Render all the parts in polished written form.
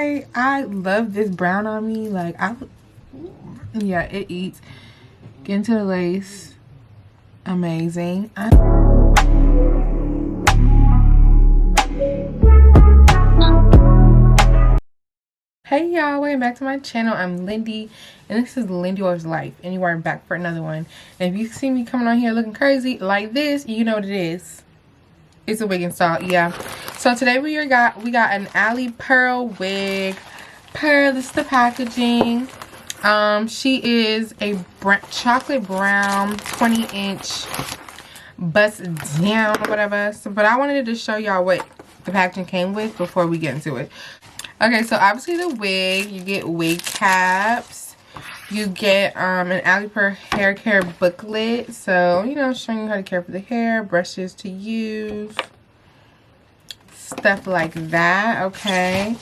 I love this brown on me. Like, yeah, it eats. Get into the lace. Amazing. Hey y'all, welcome back to my channel. I'm Lindy, and this is Lindiorslife, and you are back for another one. And if you see me coming on here looking crazy like this, you know what it is. It's a wig install, yeah. So today we got an ALIPEARL wig. Pearl, this is the packaging. She is a chocolate brown 20-inch bust down or whatever. So, but I wanted to show y'all what the packaging came with before we get into it. Okay, so obviously the wig, you get wig caps. You get an ALIPEARL hair care booklet. So, you know, showing you how to care for the hair, brushes to use, stuff like that, okay?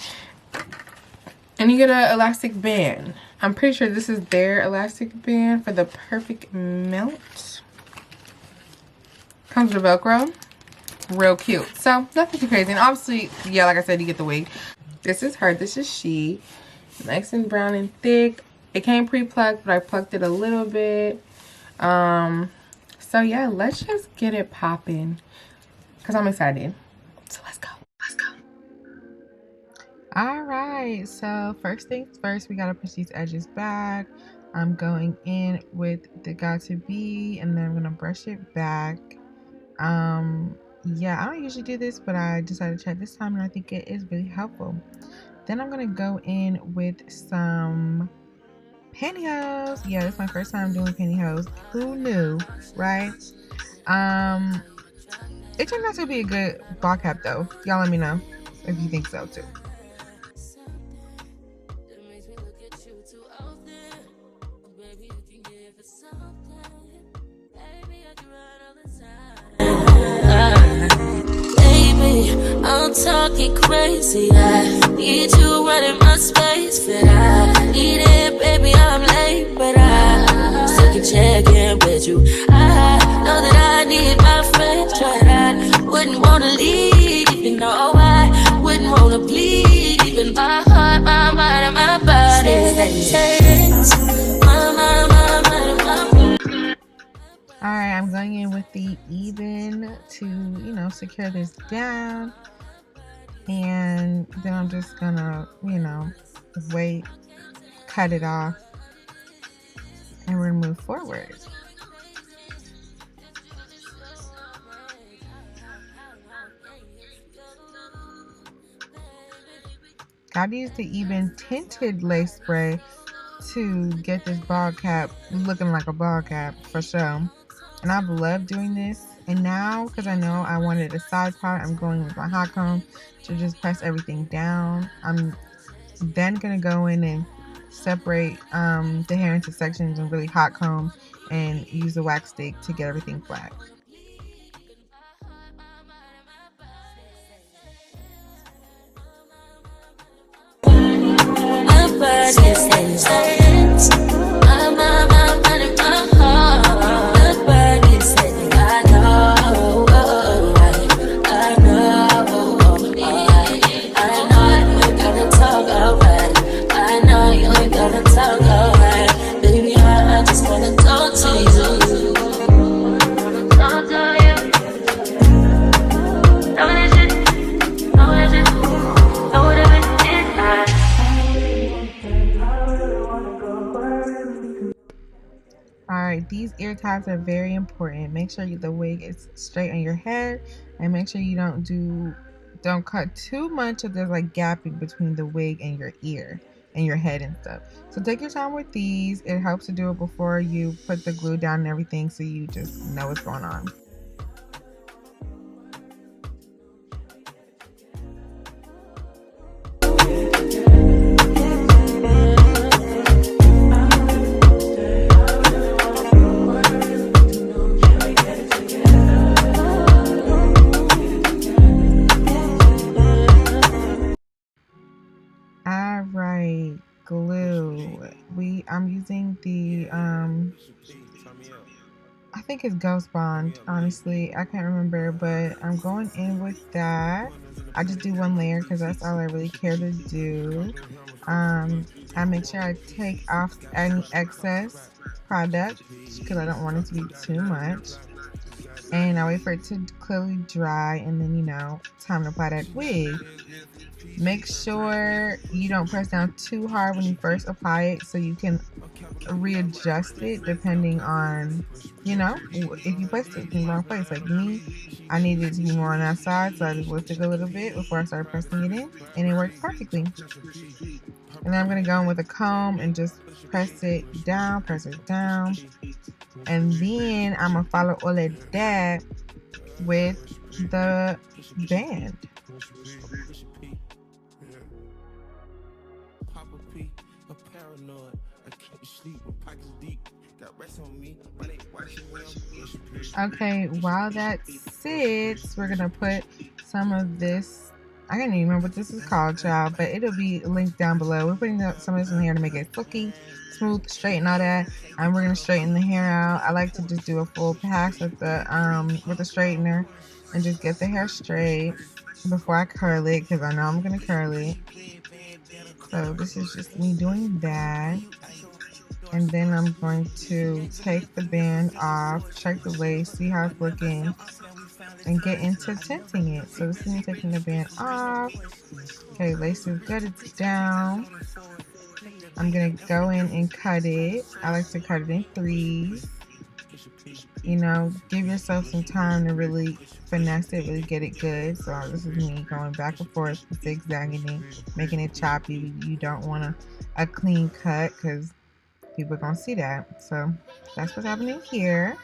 And you get an elastic band. I'm pretty sure this is their elastic band for the perfect melt. Comes with Velcro. Real cute. So, nothing too crazy. And obviously, yeah, like I said, you get the wig. This is her. This is she. Nice and brown and thick. It came pre-plucked, but I plucked it a little bit. So yeah, let's just get it popping, because I'm excited. So let's go. Let's go. Alright, so first things first, we gotta push these edges back. I'm going in with the Got To Be, and then I'm gonna brush it back. Yeah, I don't usually do this, but I decided to try this time, and I think it is really helpful. Then I'm gonna go in with some pantyhose. Yeah, this is my first time doing pantyhose. Who knew, right? It turned out to be a good ball cap though. Y'all let me know if you think so too. I'm talking crazy. I need you running my space, but I need it, baby. I'm late, but I still can check in with you. I know that I need my friends, but I wouldn't wanna leave. You know I wouldn't wanna bleed. Even my heart, my mind, and my body. Alright, I'm going in with the even to, you know, secure this down. And then I'm just gonna, you know, wait, cut it off, and we're gonna move forward. I've used the even tinted lace spray to get this ball cap looking like a ball cap for sure. And I've loved doing this. And now, because I know I wanted a side part, I'm going with my hot comb to just press everything down. I'm then going to go in and separate the hair into sections and really hot comb and use the wax stick to get everything flat. Alright, these ear tabs are very important. Make sure the wig is straight on your head, and make sure you don't cut too much so there's like gapping between the wig and your ear and your head and stuff. So take your time with these. It helps to do it before you put the glue down and everything, so you just know what's going on. Alright, glue. I'm using the I think it's Ghost Bond, honestly. I can't remember, but I'm going in with that. I just do one layer because that's all I really care to do. I make sure I take off any excess product because I don't want it to be too much. And I wait for it to clearly dry, and then, you know, time to apply that wig. Make sure you don't press down too hard when you first apply it so you can readjust it depending on, you know, if you placed it in the wrong place. Like me, I needed it to be more on that side, so I just lifted a little bit before I started pressing it in, and it worked perfectly. And then I'm going to go in with a comb and just press it down, and then I'm going to follow all of that with the band. Okay, while that sits, we're gonna put some of this. I can't even remember what this is called, child, but it'll be linked down below. We're putting some of this in here to make it silky, smooth, straight, and all that. And we're gonna straighten the hair out. I like to just do a full pass with the straightener and just get the hair straight before I curl it, because I know I'm gonna curl it. So this is just me doing that. And then I'm going to take the band off, check the lace, see how it's looking, and get into tinting it. So this is me taking the band off. Okay, lace is good, it's down. I'm gonna go in and cut it. I like to cut it in 3s. You know, give yourself some time to really finesse it, really get it good. So this is me going back and forth, zigzagging it, making it choppy. You don't want a clean cut because people are gonna see that. So that's what's happening here.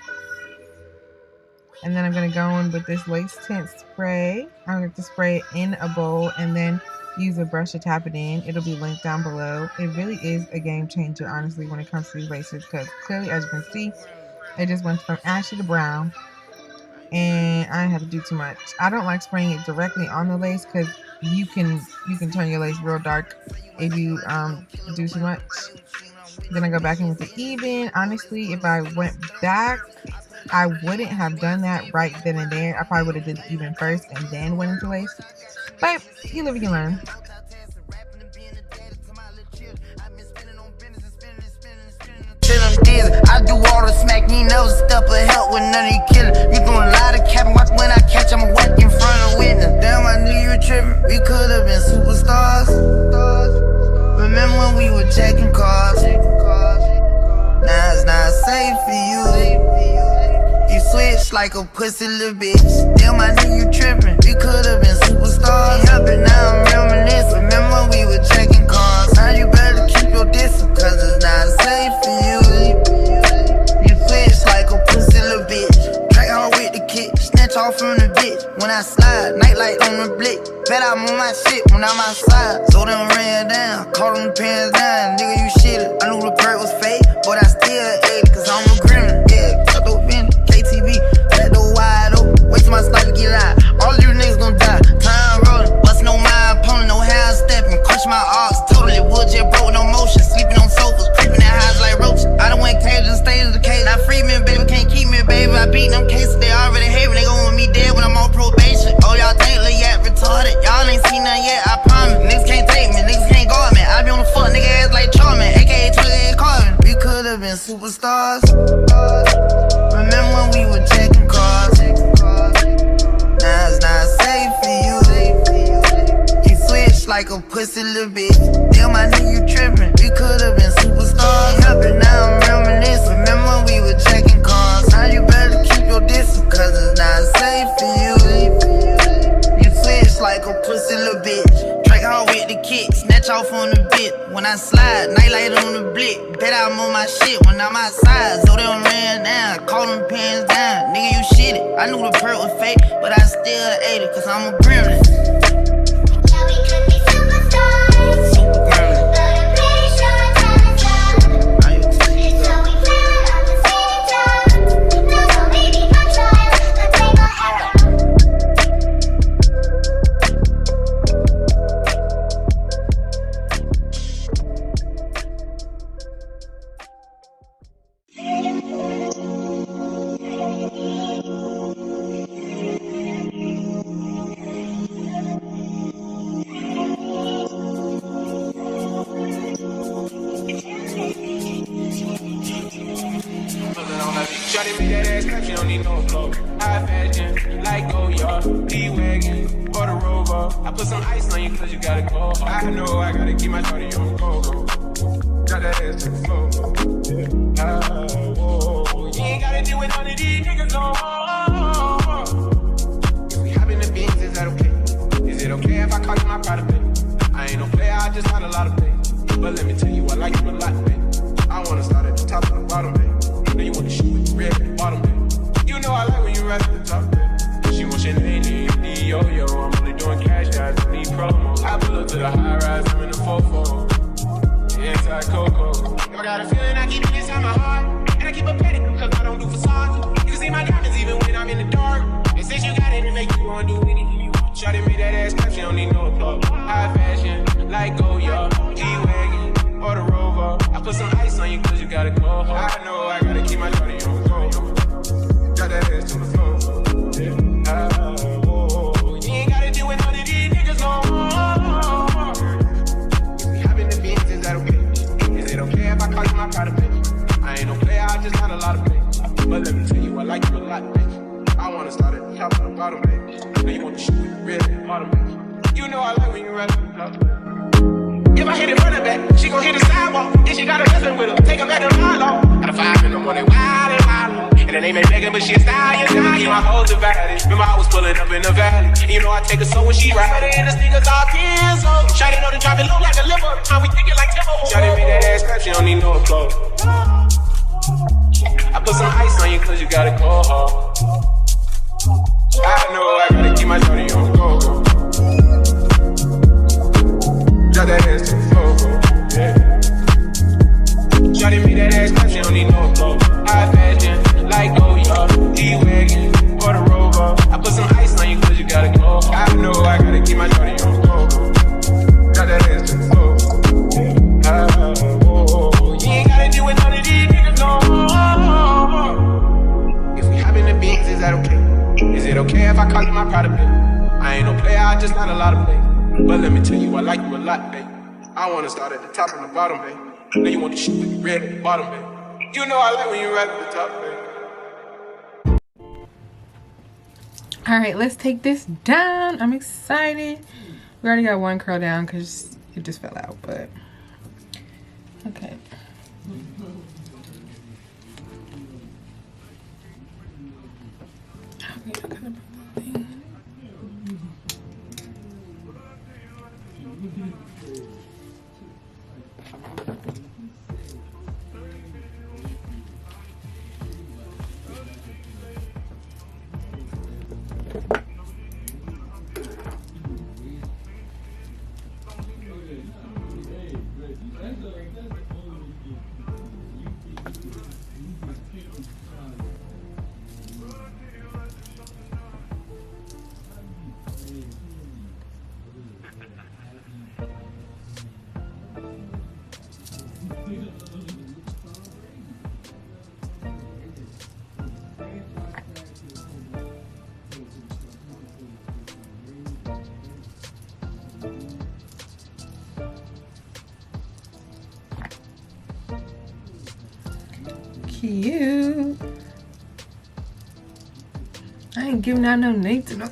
And then I'm gonna go in with this lace tint spray. I'm going to spray it in a bowl and then use a brush to tap it in. It'll be linked down below. It really is a game changer, honestly, when it comes to these laces, because clearly, as you can see, it just went from ashy to brown, and I didn't have to do too much. I don't like spraying it directly on the lace because you can turn your lace real dark if you do too much. Then I go back in with the even. Honestly, if I went back, I wouldn't have done that right then and there. I probably would have did the even first and then went into lace. But you live and you learn. I do all the smack, you never step or help with none of you killin'. You doing a lot of capping, watch when I catch, I'ma whack in front of witness. Damn, I knew you were trippin', we could've been superstars. Remember when we were checking cars? Now it's not safe for you. You switch like a pussy little bitch. Damn, I knew you trippin', we could've been superstars. Helpin', now I'm reminiscing. Remember when we were checking cars? Now you better keep your distance, cause it's not safe for you. You switch like a pussy little bitch. Track hard with the kick, snatch off from the bitch. When I slide, nightlight on the blick. Bet I'm on my shit when I'm outside. So them ran down, caught them pants down. Nigga, you shitted. I knew the perk was fake, but I still ate it, cause I'm a criminal. Yeah, cut dope in KTV, that door wide open. Wait till my sniper get out. All you niggas gon' die. Time rolling, bustin' on my opponent, no how I'm stepping. Crush my arcs, totally wood, just broke, no motion. Sleeping on sofas, creeping in highs like roaches. I done went cage and stayed in the cage. Now free me, baby, can't keep me, baby. I beat them cases, they already hate me. They gon' want me dead when I'm on probation. Oh, y'all think Lil Yak retarded? Y'all ain't seen nothing yet, I promise. Niggas can't take me, niggas can't guard me. I be on the fuck nigga ass like Charmin, aka 28 Carvin. We could've been superstars. Remember when we were checking cars? Now it's not safe for you. You switch like a pussy little bitch. Damn, I knew you trippin', we could've been superstars. Helpin', now I'm reminiscing. Remember when we were checking cars? Now you better keep your distance, cause it's not safe for you. You switch like a pussy little bitch. Track hard with the kick, snatch off on the bit. When I slide, nightlight on the blick. Bet I'm on my shit when I'm outside. So they don't ran down, caught them pants down. Nigga, you shitted. I knew the perk was fake, but I still ate it, cause I'm a gremlin. she don't need no clothes. High fashion, like go yard, D-Wagon, or the Rover. I put some ice on you cause you gotta go. I know I gotta keep my shorty on go. Got that ass to the floor. Yeah. Whoa. You ain't gotta deal with none of these niggas no more. If we hop in the beans, is that okay? Is it okay if I call you my pride, baby? I ain't no player, I just got a lot of pay. But let me tell you, I like you a lot, baby. I wanna start at the top and the bottom, baby. You know you want to shoot with the red at the bottom, baby. You know I like when you rap at the top, baby. She wants your name, yo-yo. I'm only doing cash, guys, I need promos. I pull up to the high rise, I'm in the 4-4. Inside Coco. I got a feeling I keep it inside my heart. And I keep a petty, cause I don't do facades. You can see my diamonds even when I'm in the dark. And since you got it, it make you wanna do anything you want. Shawty made that ass clap, she don't need no applause. High fashion, like go, yo. G-Wagon, or the Rover. I put some ice on you cause you gotta go. I know I gotta keep my shawty on go. Got that ass to the floor. Whoa. You ain't gotta deal with none of these niggas no more. If we hop in the beans, is that okay? Is it okay if I call you my pride, baby? I ain't no player, I just got a lot of pay. But let me tell you, I like you a lot, baby. I wanna start at the top and the bottom, baby. You know you want to shoot with the red at the bottom, baby. You know I like when you rap at the top, baby. If I hit it front and back, she gon' hit the sidewalk. Then she got a husband with her, take her back to my law. Got a 5 in the morning, wild and wild. And the name ain't begging, but she a stallion. You my whole divided. Remember I was pulling up in the valley. And you know I take her so when she ride. Put her in the sneakers all pins on. Shawty know to drop it low like a liver. How we think it like Timbo. Shawty made that ass clap, she don't need no applause. I put some ice on you cause you gotta go hard. I know I gotta keep my shawty on go. Drop that ass to the floor, yeah. Shawty made that ass clap, she don't need no applause. High fashion, like go, yo. D-Wagon, or the Rover. I put some ice on you cause you gotta go. I know I gotta keep my shawty on go. Drop that ass to the floor, whoa. You ain't gotta deal with none of these niggas no more. If we hop in the beans, is that okay? Is it okay if I call you my pride, baby? I ain't no player, I just got a lot of pay. But let me tell you, I like you a lot, baby. I wanna start at the top and the bottom, baby. You know you want to shoot with the red at the bottom, baby. You know I like when you rap at the top, baby. Alright, let's take this down. I'm excited. We already got one curl down because it just fell out, but okay. Cute. I ain't giving out no name to no.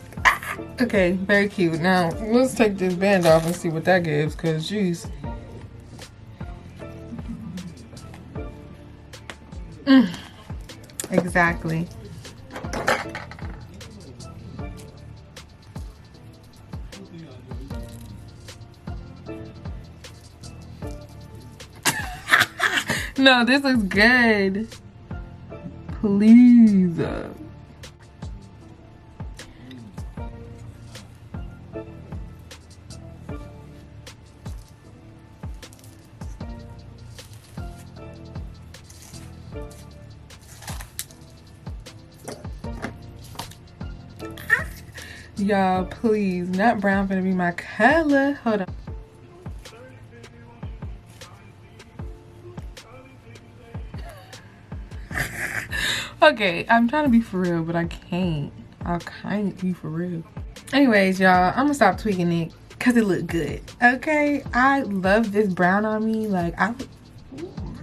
Okay, very cute. Now let's take this band off and see what that gives, cause jeez. Exactly. No, this looks good. Please. Y'all, please. Not brown gonna be my color. Hold on. Okay, I'm trying to be for real, but I can't. I can't be for real. Anyways, y'all, I'm gonna stop tweaking it because it looked good. Okay, I love this brown on me. Like,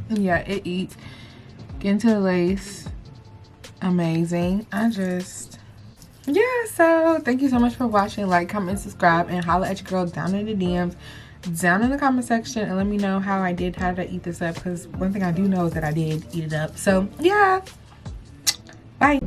yeah, it eats. Get into the lace. amazing. Yeah, so thank you so much for watching. Like, comment, subscribe, and holla at your girl down in the DMs, down in the comment section, and let me know how I did, how did I eat this up, because one thing I do know is that I did eat it up. So yeah, bye.